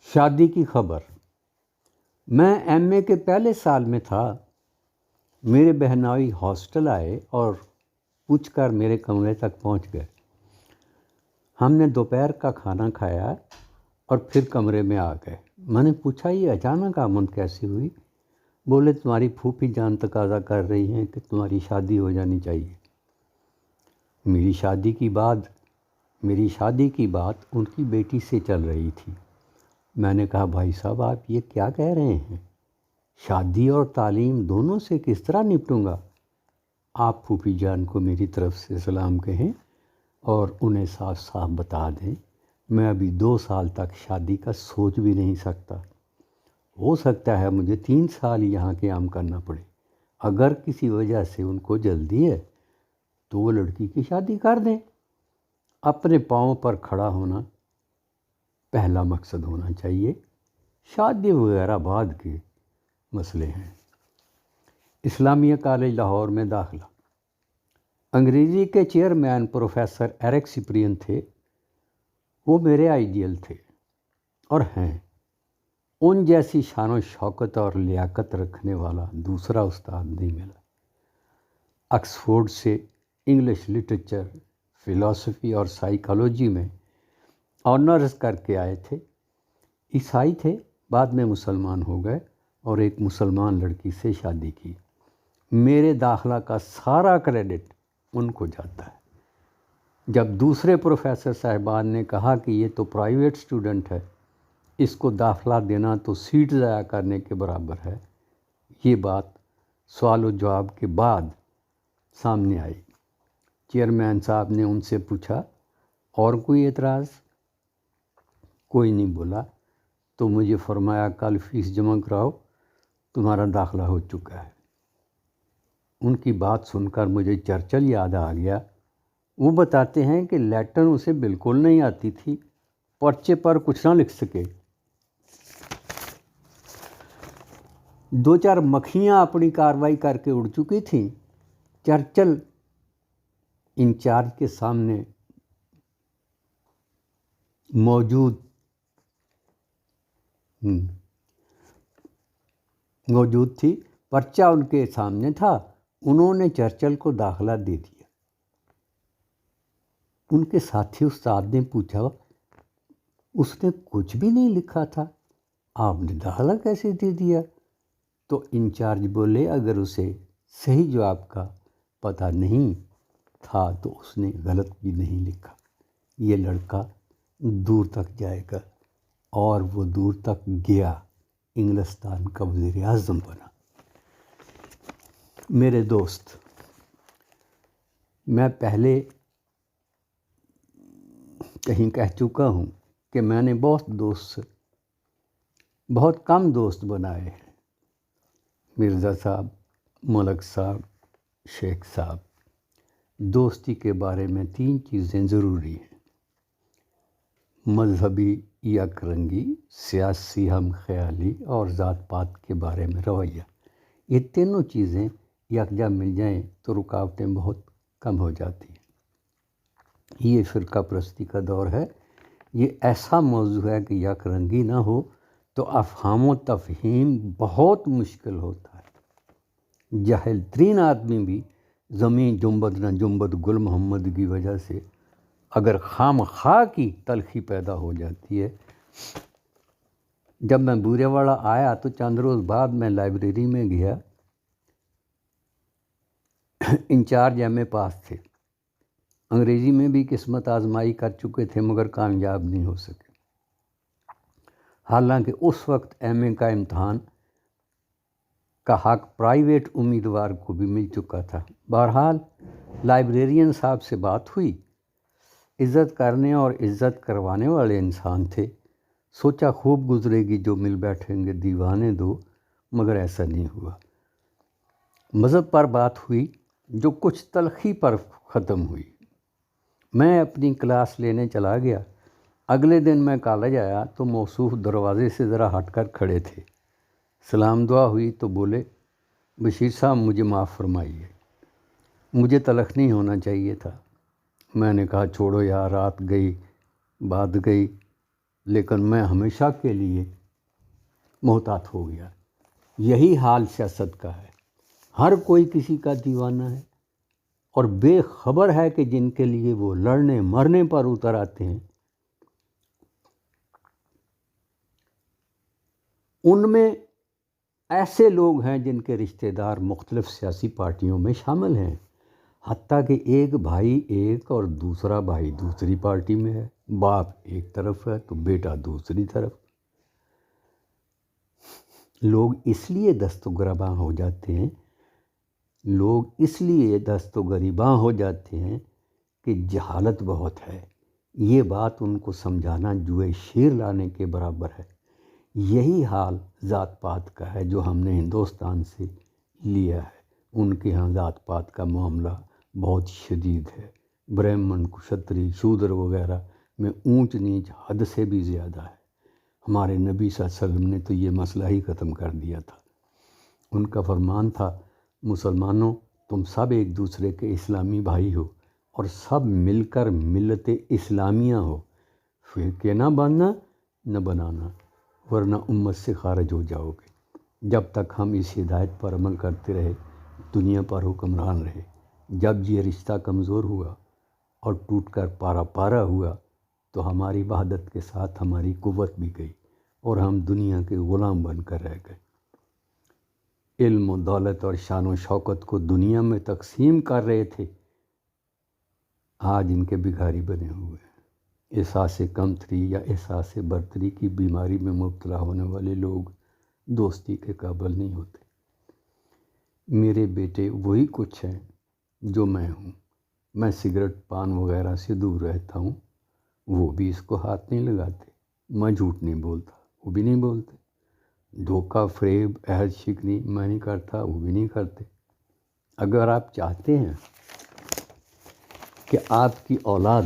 شادی کی خبر۔ میں ایم اے کے پہلے سال میں تھا۔ میرے بہنوئی ہاسٹل آئے اور پوچھ کر میرے کمرے تک پہنچ گئے۔ ہم نے دوپہر کا کھانا کھایا اور پھر کمرے میں آ گئے۔ میں نے پوچھا یہ اچانک آمد کیسی ہوئی؟ بولے تمہاری پھوپھی جان تقاضا کر رہی ہیں کہ تمہاری شادی ہو جانی چاہیے۔ میری شادی کی بات ان کی بیٹی سے چل رہی تھی۔ میں نے کہا بھائی صاحب آپ یہ کیا کہہ رہے ہیں؟ شادی اور تعلیم دونوں سے کس طرح نپٹوں گا؟ آپ پھوپھی جان کو میری طرف سے سلام کہیں اور انہیں صاف صاف بتا دیں میں ابھی 2 سال تک شادی کا سوچ بھی نہیں سکتا۔ ہو سکتا ہے مجھے 3 سال یہاں قیام کرنا پڑے۔ اگر کسی وجہ سے ان کو جلدی ہے تو وہ لڑکی کی شادی کر دیں۔ اپنے پاؤں پر کھڑا ہونا پہلا مقصد ہونا چاہیے، شادی وغیرہ بعد کے مسئلے ہیں۔ اسلامیہ کالج لاہور میں داخلہ۔ انگریزی کے چیئرمین پروفیسر ایرک سپرین تھے۔ وہ میرے آئیڈیل تھے اور ہیں۔ ان جیسی شان و شوکت اور لیاقت رکھنے والا دوسرا استاد نہیں ملا۔ آکسفورڈ سے انگلش لٹریچر، فلسفی اور سائیکالوجی میں آنرز کر کے آئے تھے۔ عیسائی تھے، بعد میں مسلمان ہو گئے اور ایک مسلمان لڑکی سے شادی کی۔ میرے داخلہ کا سارا کریڈٹ ان کو جاتا ہے۔ جب دوسرے پروفیسر صاحبان نے کہا کہ یہ تو پرائیویٹ اسٹوڈنٹ ہے، اس کو داخلہ دینا تو سیٹ ضائع کرنے کے برابر ہے، یہ بات سوال و جواب کے بعد سامنے آئی۔ چیئرمین صاحب نے ان سے پوچھا اور کوئی اعتراض؟ کوئی نہیں بولا تو مجھے فرمایا کل فیس جمع کراؤ، تمہارا داخلہ ہو چکا ہے۔ ان کی بات سن کر مجھے چرچل یاد آ گیا۔ وہ بتاتے ہیں کہ لیٹن اسے بالکل نہیں آتی تھی، پرچے پر کچھ نہ لکھ سکے۔ 2-4 مکھیاں اپنی کارروائی کر کے اڑ چکی تھیں۔ چرچل انچارج کے سامنے موجود تھی، پرچہ ان کے سامنے تھا، انہوں نے چرچل کو داخلہ دے دیا۔ ان کے ساتھی استاد نے پوچھا اس نے کچھ بھی نہیں لکھا تھا، آپ نے داخلہ کیسے دے دیا؟ تو انچارج بولے اگر اسے صحیح جواب کا پتہ نہیں تھا تو اس نے غلط بھی نہیں لکھا۔ یہ لڑکا دور تک جائے گا، اور وہ دور تک گیا، انگلستان کا وزیر اعظم بنا۔ میرے دوست، میں پہلے کہیں کہہ چکا ہوں کہ میں نے بہت کم دوست بنائے ہیں۔ مرزا صاحب، ملک صاحب، شیخ صاحب۔ دوستی کے بارے میں 3 چیزیں ضروری ہیں: مذہبی یک رنگی، سیاسی ہم خیالی اور ذات پات کے بارے میں رویہ۔ یہ تینوں چیزیں یکجا مل جائیں تو رکاوٹیں بہت کم ہو جاتی ہیں۔ یہ فرقہ پرستی کا دور ہے۔ یہ ایسا موضوع ہے کہ یک رنگی نہ ہو تو افہام و تفہیم بہت مشکل ہوتا ہے۔ جاہل ترین آدمی بھی زمین جنبد نہ جنبد گل محمد کی وجہ سے اگر خام خواہ کی تلخی پیدا ہو جاتی ہے۔ جب میں بورے واڑہ آیا تو چند روز بعد میں لائبریری میں گیا۔ انچارج ایم اے پاس تھے، انگریزی میں بھی قسمت آزمائی کر چکے تھے مگر کامیاب نہیں ہو سکے، حالانکہ اس وقت ایم اے کا امتحان کا حق پرائیویٹ امیدوار کو بھی مل چکا تھا۔ بہرحال لائبریرین صاحب سے بات ہوئی، عزت کرنے اور عزت کروانے والے انسان تھے۔ سوچا خوب گزرے گی جو مل بیٹھیں گے دیوانے دو، مگر ایسا نہیں ہوا۔ مذہب پر بات ہوئی جو کچھ تلخی پر ختم ہوئی۔ میں اپنی کلاس لینے چلا گیا۔ اگلے دن میں کالج آیا تو موصوف دروازے سے ذرا ہٹ کر کھڑے تھے۔ سلام دعا ہوئی تو بولے بشیر صاحب مجھے معاف فرمائیے، مجھے تلخ نہیں ہونا چاہیے تھا۔ میں نے کہا چھوڑو یار، رات گئی بات گئی، لیکن میں ہمیشہ کے لیے محتاط ہو گیا۔ یہی حال سیاست کا ہے، ہر کوئی کسی کا دیوانہ ہے اور بے خبر ہے کہ جن کے لیے وہ لڑنے مرنے پر اتر آتے ہیں ان میں ایسے لوگ ہیں جن کے رشتہ دار مختلف سیاسی پارٹیوں میں شامل ہیں، حتیٰ کہ ایک بھائی ایک اور دوسرا بھائی دوسری پارٹی میں ہے، باپ ایک طرف ہے تو بیٹا دوسری طرف۔ لوگ اس لیے دست و گریباں ہو جاتے ہیں کہ جہالت بہت ہے۔ یہ بات ان کو سمجھانا جوئے شیر لانے کے برابر ہے۔ یہی حال ذات پات کا ہے جو ہم نے ہندوستان سے لیا ہے۔ ان کے ہاں ذات پات کا معاملہ بہت شدید ہے، برہمن کشتری شودر وغیرہ میں اونچ نیچ حد سے بھی زیادہ ہے۔ ہمارے نبی صلی اللہ علیہ وسلم نے تو یہ مسئلہ ہی ختم کر دیا تھا۔ ان کا فرمان تھا، مسلمانوں تم سب ایک دوسرے کے اسلامی بھائی ہو اور سب مل کر ملت اسلامیہ ہو، فرقے نہ بننا نہ بنانا ورنہ امت سے خارج ہو جاؤ گے۔ جب تک ہم اس ہدایت پر عمل کرتے رہے دنیا پر حکمران رہے۔ جب یہ رشتہ کمزور ہوا اور ٹوٹ کر پارا پارا ہوا تو ہماری وحدت کے ساتھ ہماری قوت بھی گئی اور ہم دنیا کے غلام بن کر رہ گئے۔ علم و دولت اور شان و شوکت کو دنیا میں تقسیم کر رہے تھے، آج ان کے بھکاری بنے ہوئے ہیں۔ احساس کمتری یا احساس برتری کی بیماری میں مبتلا ہونے والے لوگ دوستی کے قابل نہیں ہوتے۔ میرے بیٹے وہی کچھ ہیں جو میں ہوں۔ میں سگریٹ پان وغیرہ سے دور رہتا ہوں، وہ بھی اس کو ہاتھ نہیں لگاتے۔ میں جھوٹ نہیں بولتا، وہ بھی نہیں بولتے۔ دھوکہ فریب عہد شکنی میں نہیں کرتا، وہ بھی نہیں کرتے۔ اگر آپ چاہتے ہیں کہ آپ کی اولاد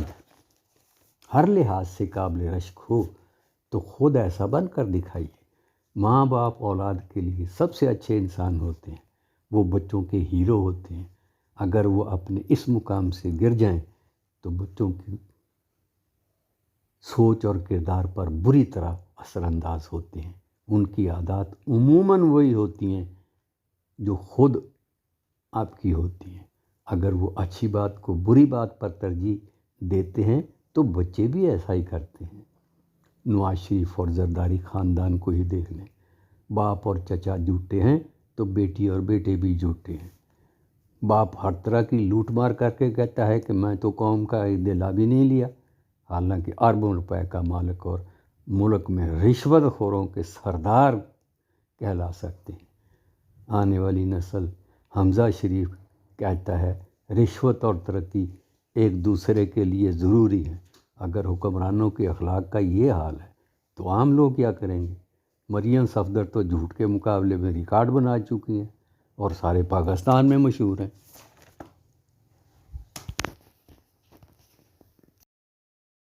ہر لحاظ سے قابل رشک ہو تو خود ایسا بن کر دکھائیے۔ ماں باپ اولاد کے لیے سب سے اچھے انسان ہوتے ہیں، وہ بچوں کے ہیرو ہوتے ہیں۔ اگر وہ اپنے اس مقام سے گر جائیں تو بچوں کی سوچ اور کردار پر بری طرح اثر انداز ہوتے ہیں۔ ان کی عادات عموماً وہی ہوتی ہیں جو خود آپ کی ہوتی ہیں۔ اگر وہ اچھی بات کو بری بات پر ترجیح دیتے ہیں تو بچے بھی ایسا ہی کرتے ہیں۔ نواز شریف اور زرداری خاندان کو ہی دیکھ لیں، باپ اور چچا جھوٹے ہیں تو بیٹی اور بیٹے بھی جھوٹے ہیں۔ باپ ہر طرح کی لوٹ مار کر کے کہتا ہے کہ میں تو قوم کا دلا بھی نہیں لیا، حالانکہ اربوں روپے کا مالک اور ملک میں رشوت خوروں کے سردار کہلا سکتے ہیں۔ آنے والی نسل حمزہ شریف کہتا ہے رشوت اور ترقی ایک دوسرے کے لیے ضروری ہے۔ اگر حکمرانوں کے اخلاق کا یہ حال ہے تو عام لوگ کیا کریں گے؟ مریم صفدر تو جھوٹ کے مقابلے میں ریکارڈ بنا چکی ہیں اور سارے پاکستان میں مشہور ہیں۔